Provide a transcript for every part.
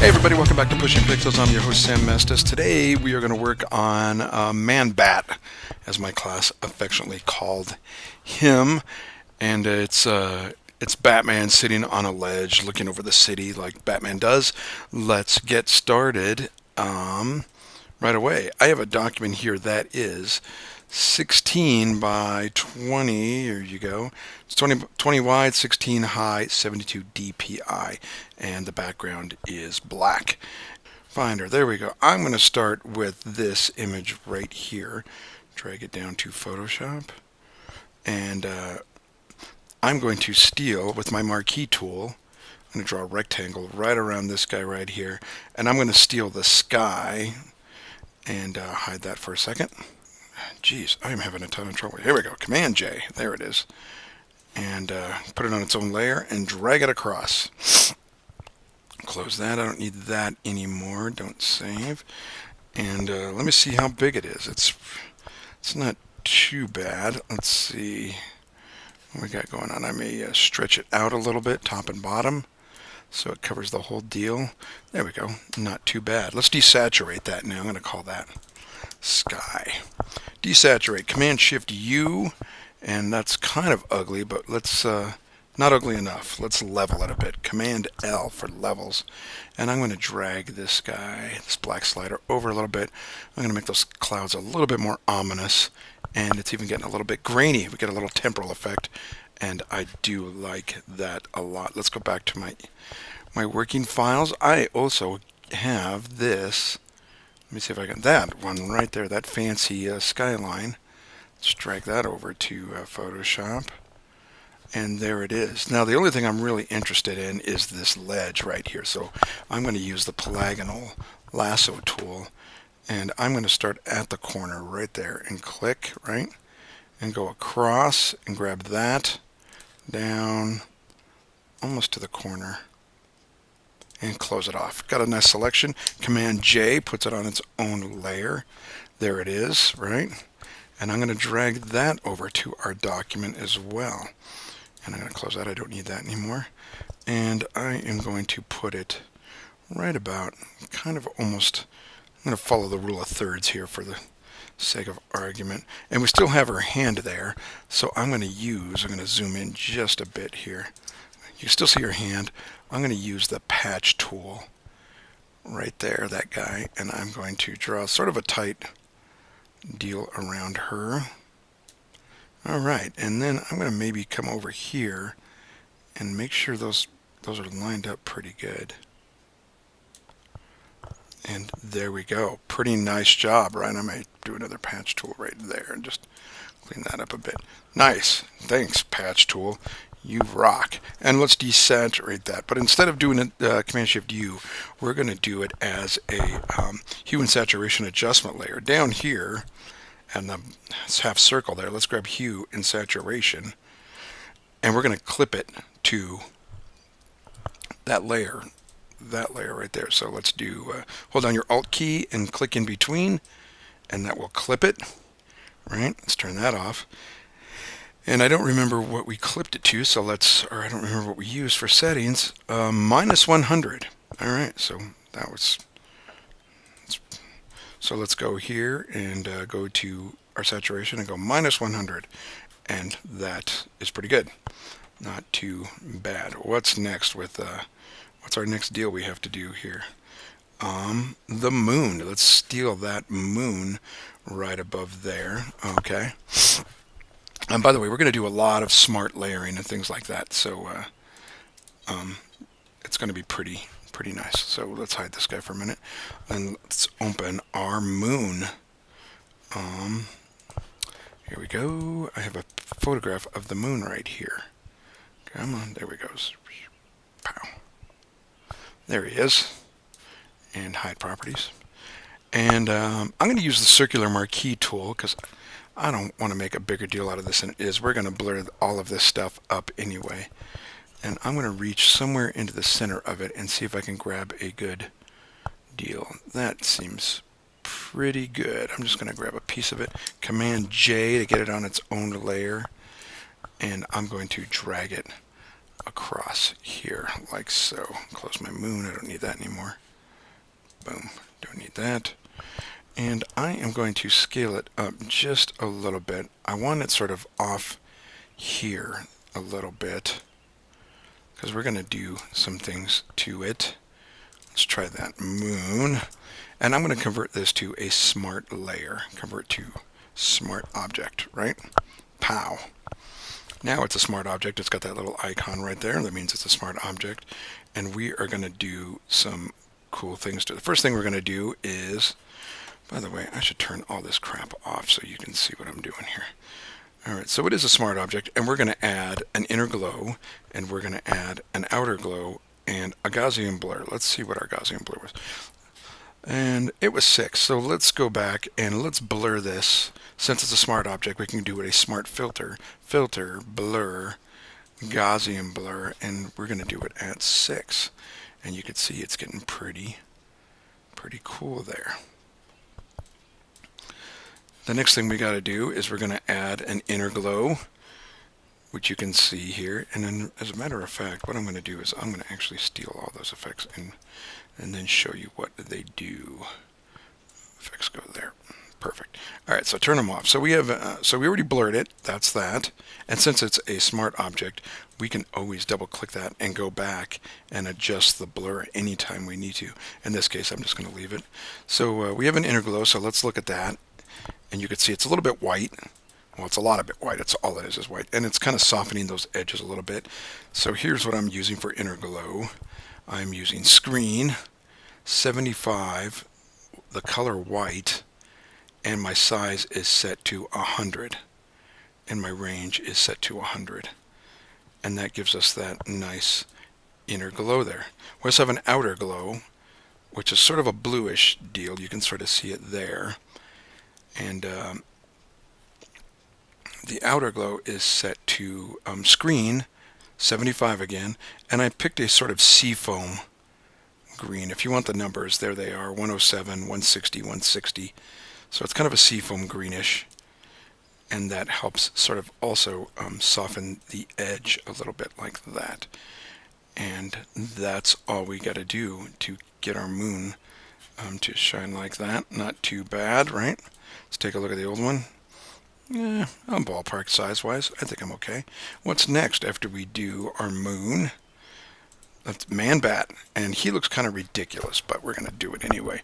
Hey everybody, welcome back to Pushing Pixels. I'm your host Sam Mestis. Today we are going to work on Manbat, as my class affectionately called him, and it's Batman sitting on a ledge looking over the city like Batman does. Let's get started right away. I have a document here that is 16 by 20. Here you go. It's 20 wide, 16 high, 72 DPI, and the background is black. Finder, there we go. I'm going to start with this image right here. Drag it down to Photoshop, and I'm going to steal with my marquee tool. I'm going to draw a rectangle right around this guy right here, and I'm going to steal the sky and hide that for a second. Geez, I am having a ton of trouble. Here we go. Command J. There it is. And put it on its own layer and drag it across. Close that. I don't need that anymore. Don't save. And let me see how big it is. It's not too bad. Let's see what we got going on. I may stretch it out a little bit, top and bottom, so it covers the whole deal. There we go. Not too bad. Let's desaturate that now. I'm going to call that sky. Desaturate. Command Shift U, and that's kind of ugly, but let's not ugly enough. Let's level it a bit. Command L for levels, and I'm going to drag this guy, this black slider, over a little bit. I'm going to make those clouds a little bit more ominous, and it's even getting a little bit grainy. We get a little temporal effect, and I do like that a lot. Let's go back to my working files. I also have this. Let me see if I got that one right there, that fancy skyline. Let's drag that over to Photoshop. And there it is. Now the only thing I'm really interested in is this ledge right here. So I'm going to use the polygonal lasso tool. And I'm going to start at the corner right there and click, right? And go across and grab that down almost to the corner. And close it off. Got a nice selection. Command J puts it on its own layer. There it is, right? And I'm going to drag that over to our document as well. And I'm going to close that. I don't need that anymore. And I am going to put it right about, kind of almost, I'm going to follow the rule of thirds here for the sake of argument. And we still have our hand there. So I'm going to zoom in just a bit here. You still see your hand. I'm going to use the patch tool right there, that guy, and I'm going to draw sort of a tight deal around her. Alright, and then I'm going to maybe come over here and make sure those are lined up pretty good. And there we go. Pretty nice job, right? I might do another patch tool right there and just clean that up a bit. Nice. Thanks, patch tool. You rock. And let's desaturate that. But instead of doing it Command Shift U, we're going to do it as a hue and saturation adjustment layer. Down here, and the half circle there, let's grab hue and saturation. And we're going to clip it to that layer right there. So let's do, hold down your Alt key and click in between, and that will clip it. Right? Let's turn that off. And I don't remember what we clipped it to, so I don't remember what we used for settings. Minus 100. Alright, so so let's go here and go to our saturation and go minus 100. And that is pretty good. Not too bad. What's next with, what's our next deal we have to do here? The moon. Let's steal that moon right above there. Okay. And by the way, we're going to do a lot of smart layering and things like that, so it's going to be pretty nice. So let's hide this guy for a minute, and let's open our moon. Here we go. I have a photograph of the moon right here. Come on, there we go. Pow. There he is. And hide properties. And I'm going to use the circular marquee tool because I don't want to make a bigger deal out of this than it is. We're going to blur all of this stuff up anyway. And I'm going to reach somewhere into the center of it and see if I can grab a good deal. That seems pretty good. I'm just going to grab a piece of it. Command J to get it on its own layer. And I'm going to drag it across here like so. Close my moon. I don't need that anymore. Boom. Don't need that. And I am going to scale it up just a little bit. I want it sort of off here a little bit because we're going to do some things to it. Let's try that moon. And I'm going to convert this to a smart layer. Convert to smart object, right? Pow. Now it's a smart object. It's got that little icon right there. That means it's a smart object. And we are going to do some cool things to it. The first thing we're going to do is, by the way, I should turn all this crap off so you can see what I'm doing here. All right, so it is a smart object, and we're going to add an inner glow, and we're going to add an outer glow, and a Gaussian blur. Let's see what our Gaussian blur was. And it was 6, so let's go back and let's blur this. Since it's a smart object, we can do it a smart filter. Filter, blur, Gaussian blur, and we're going to do it at 6. And you can see it's getting pretty cool there. The next thing we got to do is we're going to add an inner glow, which you can see here. And then, as a matter of fact, what I'm going to do is I'm going to actually steal all those effects and then show you what they do. Effects go there. Perfect. All right, so turn them off. So we have, so we already blurred it. That's that. And since it's a smart object, we can always double-click that and go back and adjust the blur anytime we need to. In this case, I'm just going to leave it. So we have an inner glow. So let's look at that. And you can see it's a little bit white. Well, it's a lot of bit white. It's all it is white. And it's kind of softening those edges a little bit. So here's what I'm using for inner glow. I'm using screen, 75, the color white, and my size is set to 100. And my range is set to 100. And that gives us that nice inner glow there. We also have an outer glow, which is sort of a bluish deal. You can sort of see it there. And the outer glow is set to screen, 75 again, and I picked a sort of seafoam green. If you want the numbers, there they are, 107, 160, 160. So it's kind of a seafoam greenish, and that helps sort of also soften the edge a little bit like that. And that's all we got to do to get our moon to shine like that. Not too bad, right? Let's take a look at the old one. Yeah, I'm ballpark size-wise. I think I'm okay. What's next after we do our moon? That's Manbat, and he looks kind of ridiculous, but we're going to do it anyway.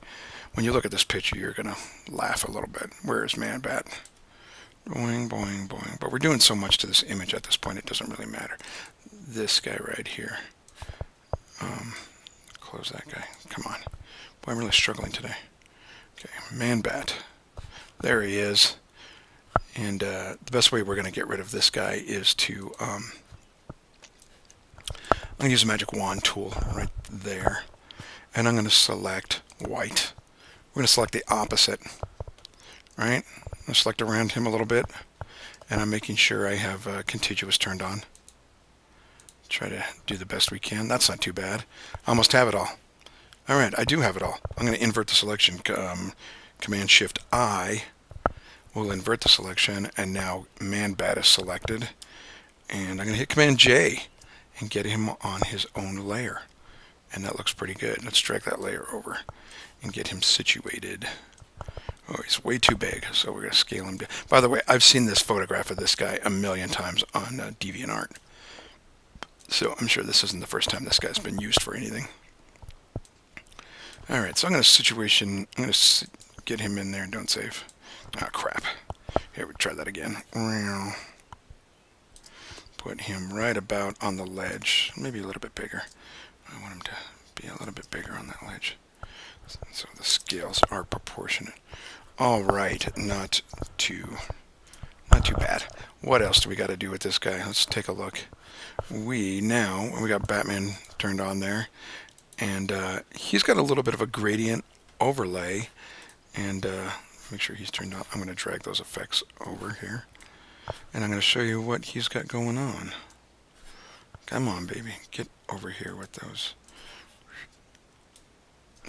When you look at this picture, you're going to laugh a little bit. Where is Manbat? Boing, boing, boing. But we're doing so much to this image at this point, it doesn't really matter. This guy right here. Close that guy. Come on. Boy, I'm really struggling today. Okay, Manbat. There he is. And the best way we're going to get rid of this guy is to, I'm going to use the magic wand tool right there. And I'm going to select white. We're going to select the opposite, right? I'm going to select around him a little bit. And I'm making sure I have contiguous turned on. Try to do the best we can. That's not too bad. I almost have it all. All right, I do have it all. I'm going to invert the selection. Command-Shift-I will invert the selection, and now Manbat is selected. And I'm going to hit Command-J and get him on his own layer. And that looks pretty good. Let's drag that layer over and get him situated. Oh, he's way too big, so we're going to scale him down. By the way, I've seen this photograph of this guy a million times on DeviantArt. So I'm sure this isn't the first time this guy's been used for anything. All right, so I'm going to get him in there and don't save. Ah, crap. Here, we'll try that again. Put him right about on the ledge, maybe a little bit bigger. I want him to be a little bit bigger on that ledge. So the scales are proportionate. All right, not too bad. What else do we got to do with this guy? Let's take a look. We got Batman turned on there, and he's got a little bit of a gradient overlay, and make sure he's turned on. I'm going to drag those effects over here, and I'm going to show you what he's got going on. Come on, baby, get over here with those.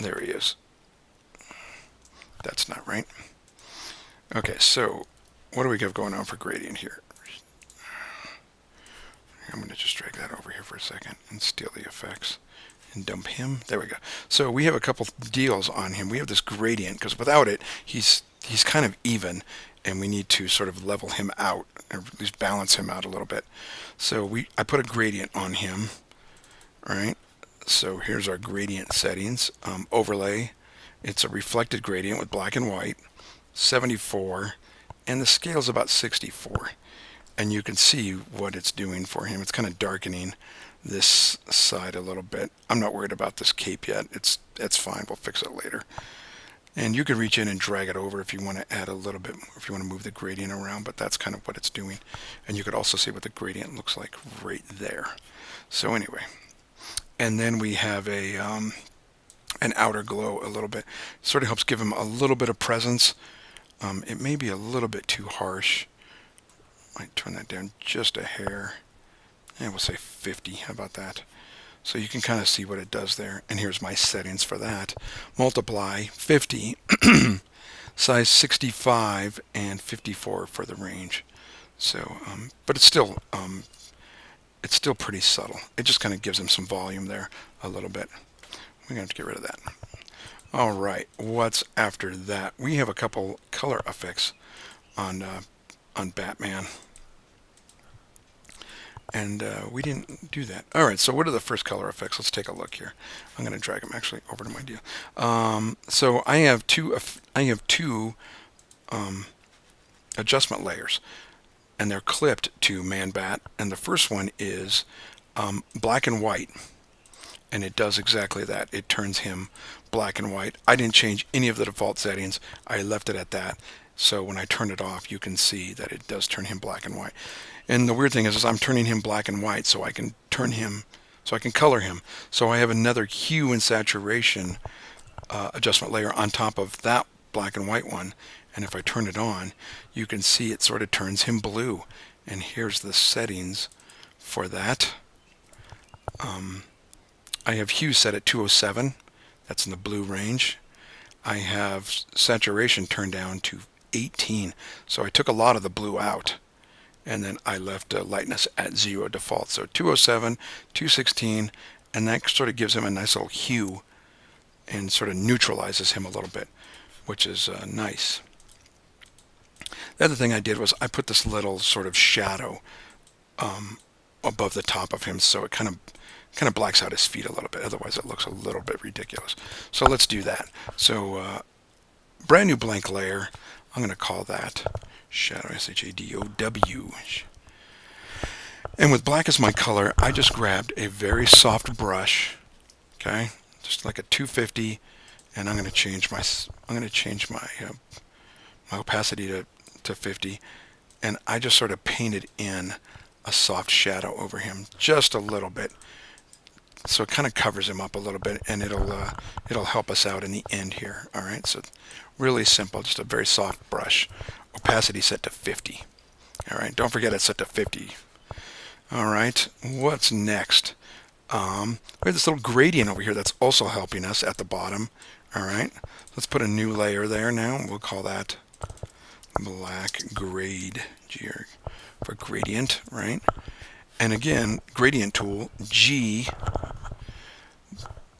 There he is. That's not right. Okay, so what do we have going on for gradient here? I'm going to just drag that over here for a second and steal the effects and dump him. There we go. So we have a couple deals on him. We have this gradient because without it, he's kind of even, and we need to sort of level him out, or at least balance him out a little bit. So I put a gradient on him. All right. So here's our gradient settings. Overlay. It's a reflected gradient with black and white. 74, and the scale's about 64. And you can see what it's doing for him. It's kind of darkening this side a little bit. I'm not worried about this cape yet. It's fine. We'll fix it later. And you can reach in and drag it over if you want to add a little bit more, if you want to move the gradient around, but that's kind of what it's doing. And you could also see what the gradient looks like right there. So anyway, and then we have an outer glow a little bit. Sort of helps give him a little bit of presence. It may be a little bit too harsh. Might turn that down just a hair. And we'll say 50. How about that? So you can kind of see what it does there. And here's my settings for that. Multiply 50, size 65, and 54 for the range. So, but it's still pretty subtle. It just kind of gives him some volume there a little bit. We're going to have to get rid of that. All right, what's after that? We have a couple color effects on Batman. And we didn't do that. All right, so what are the first color effects? Let's take a look here. I'm going to drag them actually over to my deal. So I have two adjustment layers, and they're clipped to Manbat. And the first one is black and white, and it does exactly that. It turns him black and white. I didn't change any of the default settings. I left it at that. So when I turn it off, you can see that it does turn him black and white. And the weird thing is I'm turning him black and white so I can color him. So I have another hue and saturation adjustment layer on top of that black and white one. And if I turn it on, you can see it sort of turns him blue. And here's the settings for that. I have hue set at 207. That's in the blue range. I have saturation turned down to 18. So I took a lot of the blue out. And then I left lightness at 0 default. So 207, 216, and that sort of gives him a nice little hue and sort of neutralizes him a little bit, which is nice. The other thing I did was I put this little sort of shadow above the top of him, so it kind of blacks out his feet a little bit. Otherwise, it looks a little bit ridiculous. So let's do that. So brand new blank layer. I'm going to call that shadow, S-H-A-D-O-W. And with black as my color, I just grabbed a very soft brush, okay, just like a 250, and I'm going to change my opacity to 50, and I just sort of painted in a soft shadow over him, just a little bit, so it kind of covers him up a little bit, and it'll help us out in the end here. All right, so really simple, just a very soft brush. Opacity set to 50. All right, don't forget it's set to 50. All right, what's next? We have this little gradient over here that's also helping us at the bottom. All right, let's put a new layer there now. We'll call that black grade for gradient, right? And again, gradient tool, G,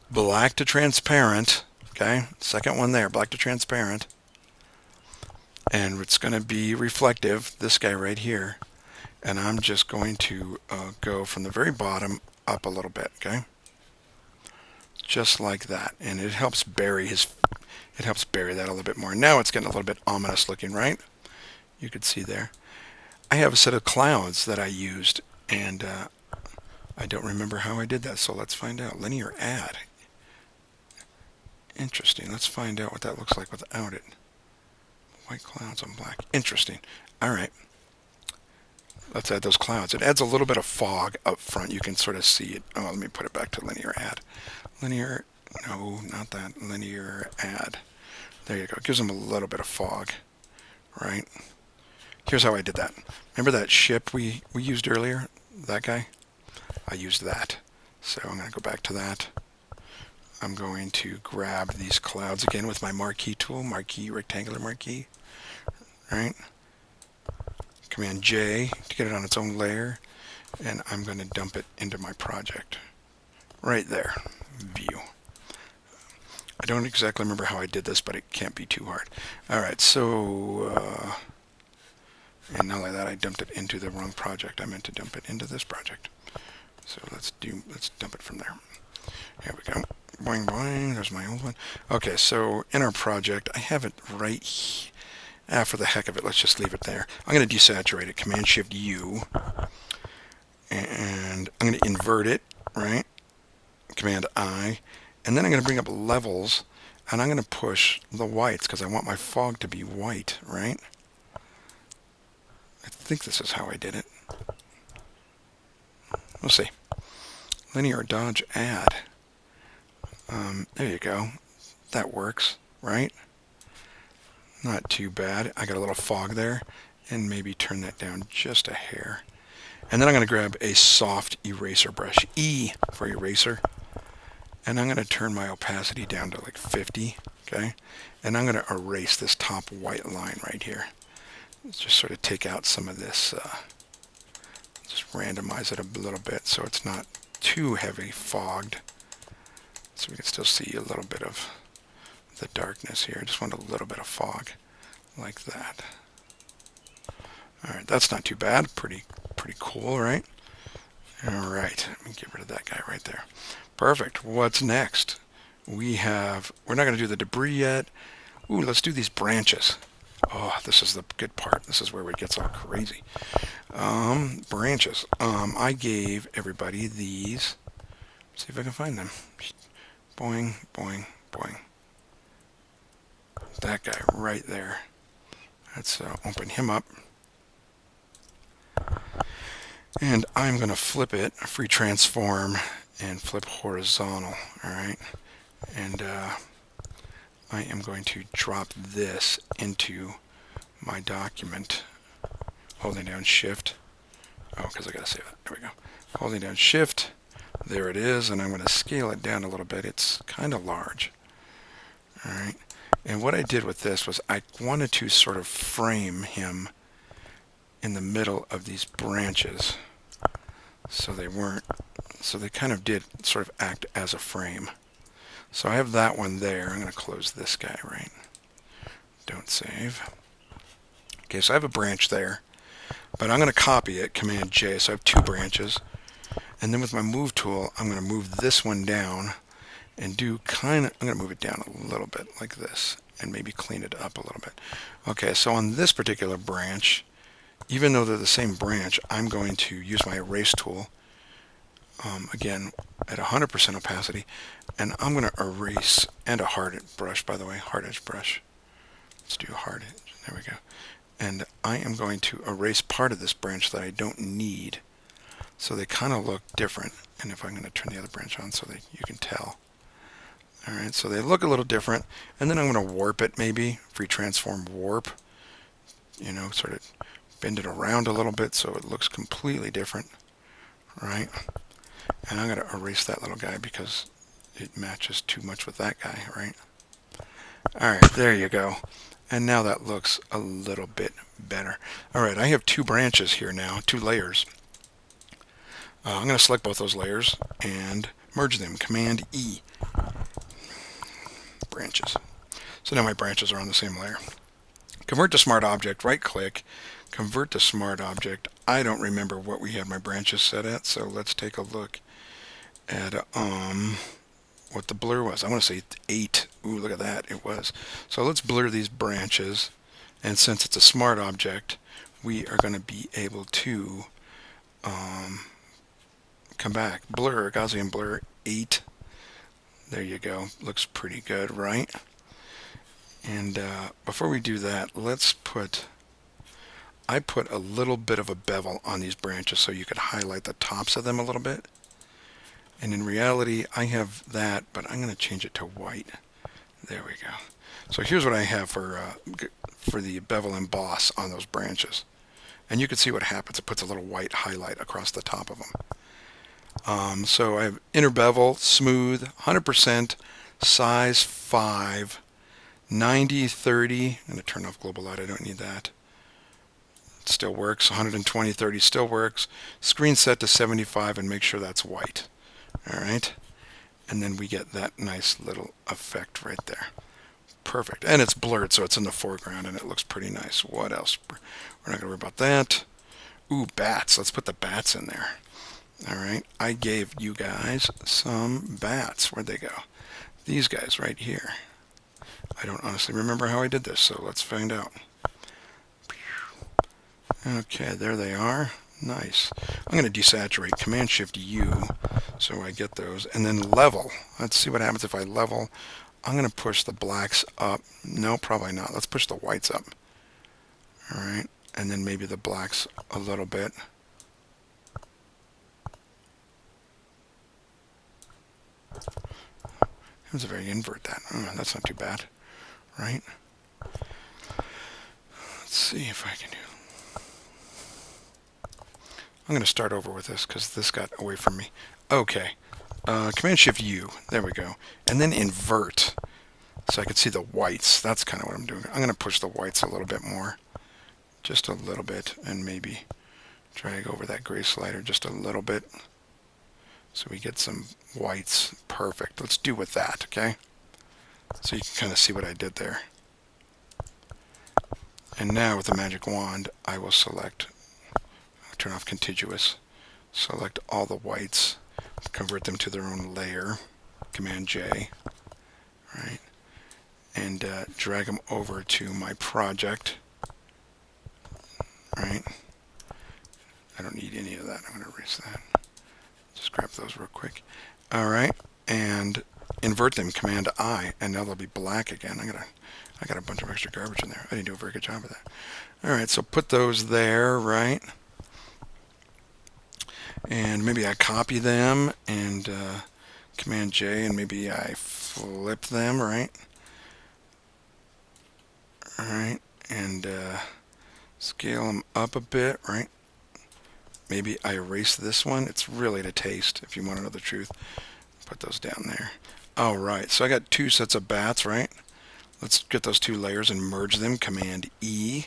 black to transparent. Okay, second one there, black to transparent. And it's going to be reflective, this guy right here. And I'm just going to go from the very bottom up a little bit, okay? Just like that. And it helps bury that a little bit more. Now it's getting a little bit ominous looking, right? You could see there. I have a set of clouds that I used, and I don't remember how I did that, so let's find out. Linear add. Interesting. Let's find out what that looks like without it. White clouds on black. Interesting. All right. Let's add those clouds. It adds a little bit of fog up front. You can sort of see it. Oh, let me put it back to linear add. Linear, no, not that. Linear add. There you go. It gives them a little bit of fog, right? Here's how I did that. Remember that ship we used earlier? That guy? I used that. So I'm going to go back to that. I'm going to grab these clouds again with my marquee tool, rectangular marquee, right? Command J to get it on its own layer, and I'm going to dump it into my project, right there. View. I don't exactly remember how I did this, but it can't be too hard. All right, so and not like that, I dumped it into the wrong project. I meant to dump it into this project. So let's dump it from there. Here we go. Boing boing. There's my old one. Okay, so in our project, I have it right here. For the heck of it, let's just leave it there. I'm going to desaturate it. Command Shift U, and I'm going to invert it. Right. Command I, and then I'm going to bring up levels, and I'm going to push the whites because I want my fog to be white. Right. I think this is how I did it. We'll see. Linear dodge add. There you go. That works, right? Not too bad. I got a little fog there, and maybe turn that down just a hair. And then I'm going to grab a soft eraser brush, E for eraser, and I'm going to turn my opacity down to like 50, okay? And I'm going to erase this top white line right here. Let's just sort of take out some of this, just randomize it a little bit so it's not too heavy fogged. So we can still see a little bit of the darkness here. I just want a little bit of fog like that. All right, that's not too bad. Pretty cool, right? All right, let me get rid of that guy right there. Perfect. What's next? We're not going to do the debris yet. Ooh, let's do these branches. Oh, this is the good part. This is where it gets all crazy. Branches. I gave everybody these. Let's see if I can find them. Boing, boing, boing. That guy right there. Let's open him up. And I'm going to flip it, free transform, and flip horizontal. All right. And I am going to drop this into my document, holding down Shift. Oh, because I got to save it. There we go. Holding down Shift. There it is, and I'm going to scale it down a little bit. It's kind of large. All right. And what I did with this was I wanted to sort of frame him in the middle of these branches. So they kind of did sort of act as a frame. So I have that one there. I'm going to close this guy, right? Don't save. Okay, so I have a branch there, but I'm going to copy it, Command J. So I have two branches. And then with my move tool, I'm going to move this one down and I'm going to move it down a little bit like this and maybe clean it up a little bit. Okay, so on this particular branch, even though they're the same branch, I'm going to use my erase tool, again, at 100% opacity, and I'm going to erase, and a hard brush, by the way, hard edge brush. Let's do hard edge. There we go. And I am going to erase part of this branch that I don't need. So they kind of look different. And if I'm going to turn the other branch on so that you can tell. All right, so they look a little different. And then I'm going to warp it maybe, free transform warp. You know, sort of bend it around a little bit so it looks completely different. Right? And I'm going to erase that little guy because it matches too much with that guy, right? All right, there you go. And now that looks a little bit better. All right, I have two branches here now, two layers. I'm going to select both those layers and merge them. Command E. Branches. So now my branches are on the same layer. Convert to Smart Object, right click, convert to Smart Object. I don't remember what we had my branches set at, so let's take a look at what the blur was. I want to say 8. Ooh, look at that. It was. So let's blur these branches, and since it's a smart object, we are going to be able to come back. Blur, Gaussian blur 8. There you go. Looks pretty good, right? And before we do that, I put a little bit of a bevel on these branches so you could highlight the tops of them a little bit. And in reality, I have that, but I'm going to change it to white. There we go. So here's what I have for the bevel emboss on those branches. And you can see what happens. It puts a little white highlight across the top of them. So I have inner bevel, smooth, 100%, size 5, 90, 30. I'm going to turn off global light. I don't need that. It still works. 120, 30 still works. Screen set to 75 and make sure that's white. All right. and then we get that nice little effect right there. Perfect. And it's blurred, so it's in the foreground, and it looks pretty nice. What else? We're not going to worry about that. Ooh, bats. Let's put the bats in there. All right. I gave you guys some bats. Where'd they go? These guys right here. I don't honestly remember how I did this, so let's find out. Okay, there they are. Nice. I'm going to desaturate. Command-Shift-U so I get those. And then level. Let's see what happens if I level. I'm going to push the blacks up. No, probably not. Let's push the whites up. All right. And then maybe the blacks a little bit. Let's very invert that. Oh, that's not too bad. Right? Let's see if I can do. I'm going to start over with this because this got away from me. Okay. Command-Shift-U. There we go. And then invert so I can see the whites. That's kind of what I'm doing. I'm going to push the whites a little bit more. Just a little bit. And maybe drag over that gray slider just a little bit so we get some whites. Perfect. Let's do with that, okay? So you can kind of see what I did there. And now with the magic wand, I will select, turn off contiguous, select all the whites, convert them to their own layer, Command-J, right? And drag them over to my project, right? I don't need any of that. I'm going to erase that. Just grab those real quick. All right, and invert them, Command-I, and now they'll be black again. I got a bunch of extra garbage in there. I didn't do a very good job of that. All right, so put those there, right? And maybe I copy them and Command-J, and maybe I flip them, right? All right, and scale them up a bit, right? Maybe I erase this one. It's really to taste, if you want to know the truth. Put those down there. All right, so I got two sets of bats, right? Let's get those two layers and merge them. Command-E.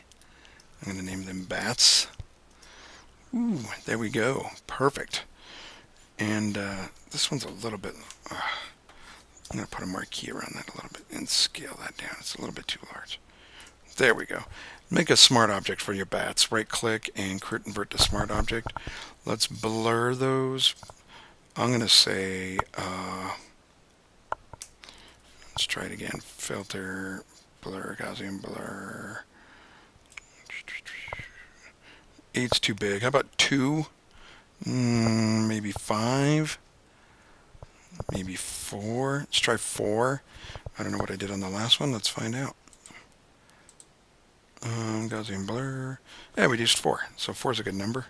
I'm going to name them bats. Ooh, there we go. Perfect. And this one's a little bit... I'm going to put a marquee around that a little bit and scale that down. It's a little bit too large. There we go. Make a smart object for your bats. Right-click and convert to smart object. Let's blur those. I'm going to say... let's try it again. Filter, blur, Gaussian blur. 8's too big. How about 2? Maybe 5. Maybe 4. Let's try 4. I don't know what I did on the last one. Let's find out. Gaussian blur. Yeah, we used 4. So 4 is a good number.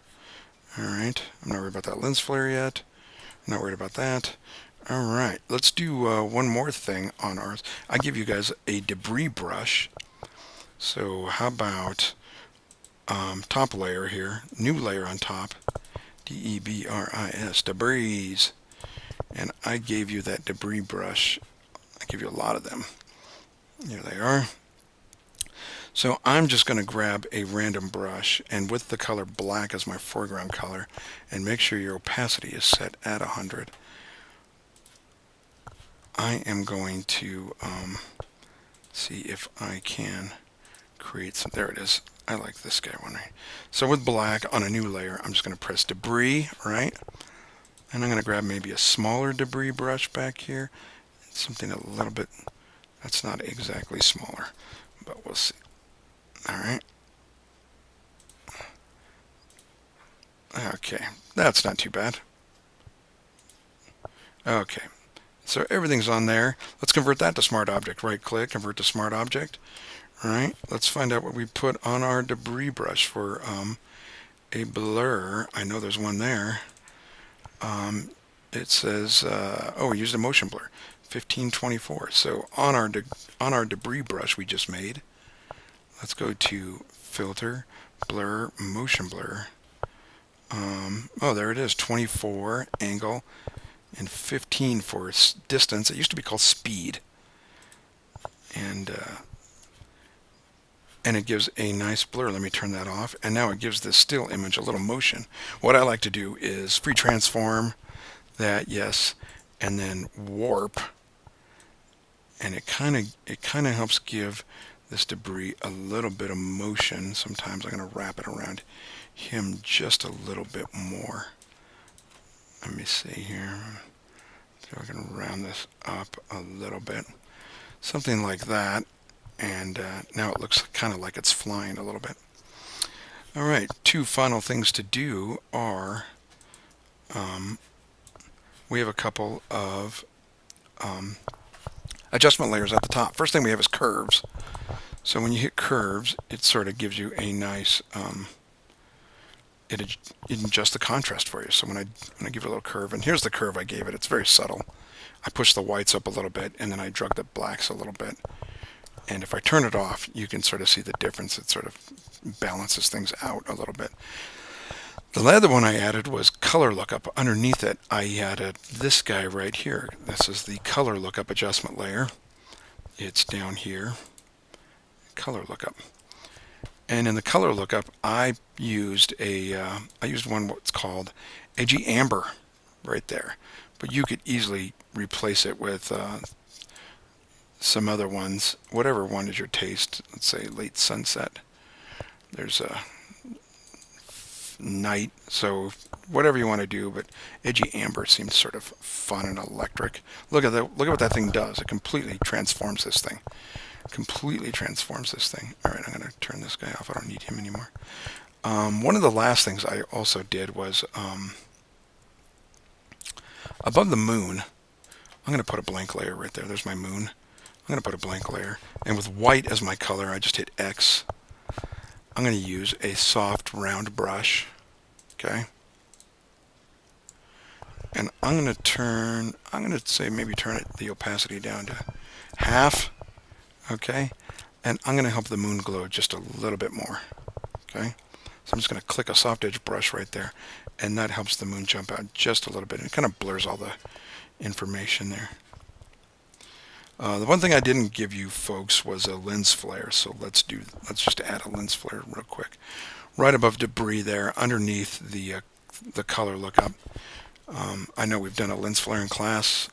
Alright. I'm not worried about that lens flare yet. I'm not worried about that. Alright. Let's do one more thing on ours. I give you guys a debris brush. So how about top layer here. New layer on top. D-E-B-R-I-S. Debris. And I gave you that debris brush. I give you a lot of them. Here they are. So I'm just going to grab a random brush and with the color black as my foreground color, and make sure your opacity is set at 100. I am going to see if I can create some. There it is. I like this guy one, right? So with black on a new layer, I'm just going to press debris, right? And I'm going to grab maybe a smaller debris brush back here. Something a little bit, that's not exactly smaller, but we'll see. All right. Okay, that's not too bad. Okay, so everything's on there. Let's convert that to smart object. Right click, convert to smart object. All right, let's find out what we put on our debris brush for a blur. I know there's one there. It says, oh, we used a motion blur, 1524. So on our debris brush we just made, let's go to filter, blur, motion blur. Oh, there it is, 24 angle and 15 for distance. It used to be called speed. And it gives a nice blur. Let me turn that off. And now it gives this still image a little motion. What I like to do is free transform that, yes, and then warp, and it kind of helps give this debris a little bit of motion. Sometimes I'm going to wrap it around him just a little bit more. Let me see here. So I can round this up a little bit, something like that, and now it looks kind of like it's flying a little bit. All right, two final things to do are we have a couple of adjustment layers at the top. First thing we have is curves. So when you hit curves, it sort of gives you a nice it adjusts the contrast for you. So when I give it a little curve, and here's the curve I gave it, it's very subtle. I push the whites up a little bit, and then I drug the blacks a little bit. And if I turn it off, you can sort of see the difference. It sort of balances things out a little bit. The other one I added was color lookup. Underneath it, I added this guy right here. This is the color lookup adjustment layer. It's down here. Color lookup. And in the color lookup, I used one what's called Edgy Amber right there. But you could easily replace it with some other ones, whatever one is your taste. Let's say late sunset. There's a night, so whatever you want to do, but Edgy Amber seems sort of fun and electric. Look at what that thing does. It completely transforms this thing. All right, I'm going to turn this guy off. I don't need him anymore. One of the last things I also did was above the moon, I'm going to put a blank layer right there. There's my moon. I'm going to put a blank layer. And with white as my color, I just hit X. I'm going to use a soft round brush. Okay. And I'm going to say maybe turn the opacity down to half. Okay. And I'm going to help the moon glow just a little bit more. Okay. So I'm just going to click a soft edge brush right there, and that helps the moon jump out just a little bit. It kind of blurs all the information there. The one thing I didn't give you folks was a lens flare, so let's just add a lens flare real quick. Right above debris there, underneath the color lookup. I know we've done a lens flare in class.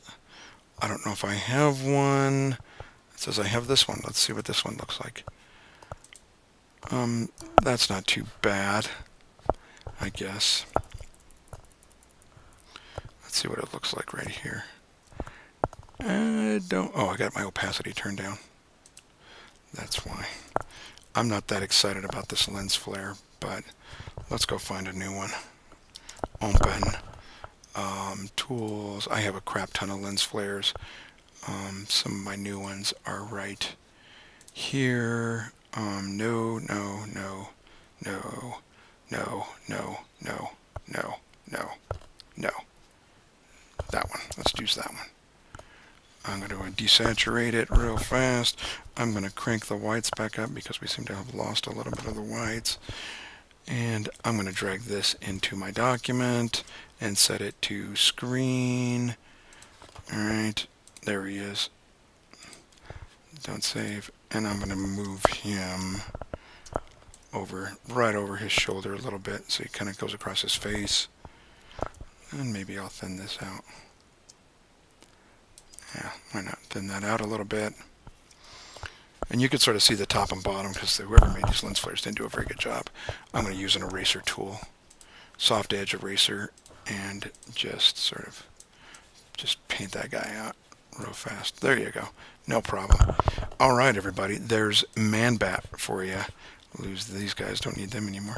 I don't know if I have one. It says I have this one. Let's see what this one looks like. That's not too bad, I guess. Let's see what it looks like right here. I got my opacity turned down. That's why. I'm not that excited about this lens flare, but let's go find a new one. Open. Tools. I have a crap ton of lens flares. Some of my new ones are right here. No. That one. Let's use that one. I'm going to desaturate it real fast. I'm going to crank the whites back up because we seem to have lost a little bit of the whites. And I'm going to drag this into my document and set it to screen. Alright, there he is. Don't save. And I'm going to move him right over his shoulder a little bit so he kind of goes across his face. And maybe I'll thin this out. Yeah, why not thin that out a little bit? And you can sort of see the top and bottom because whoever made these lens flares didn't do a very good job. I'm going to use an eraser tool, soft edge eraser, and just paint that guy out real fast. There you go. No problem. All right, everybody. There's Manbat for you. Lose these guys. Don't need them anymore.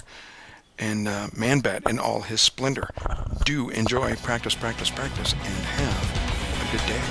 And Manbat in all his splendor. Do enjoy, practice, and have a good day.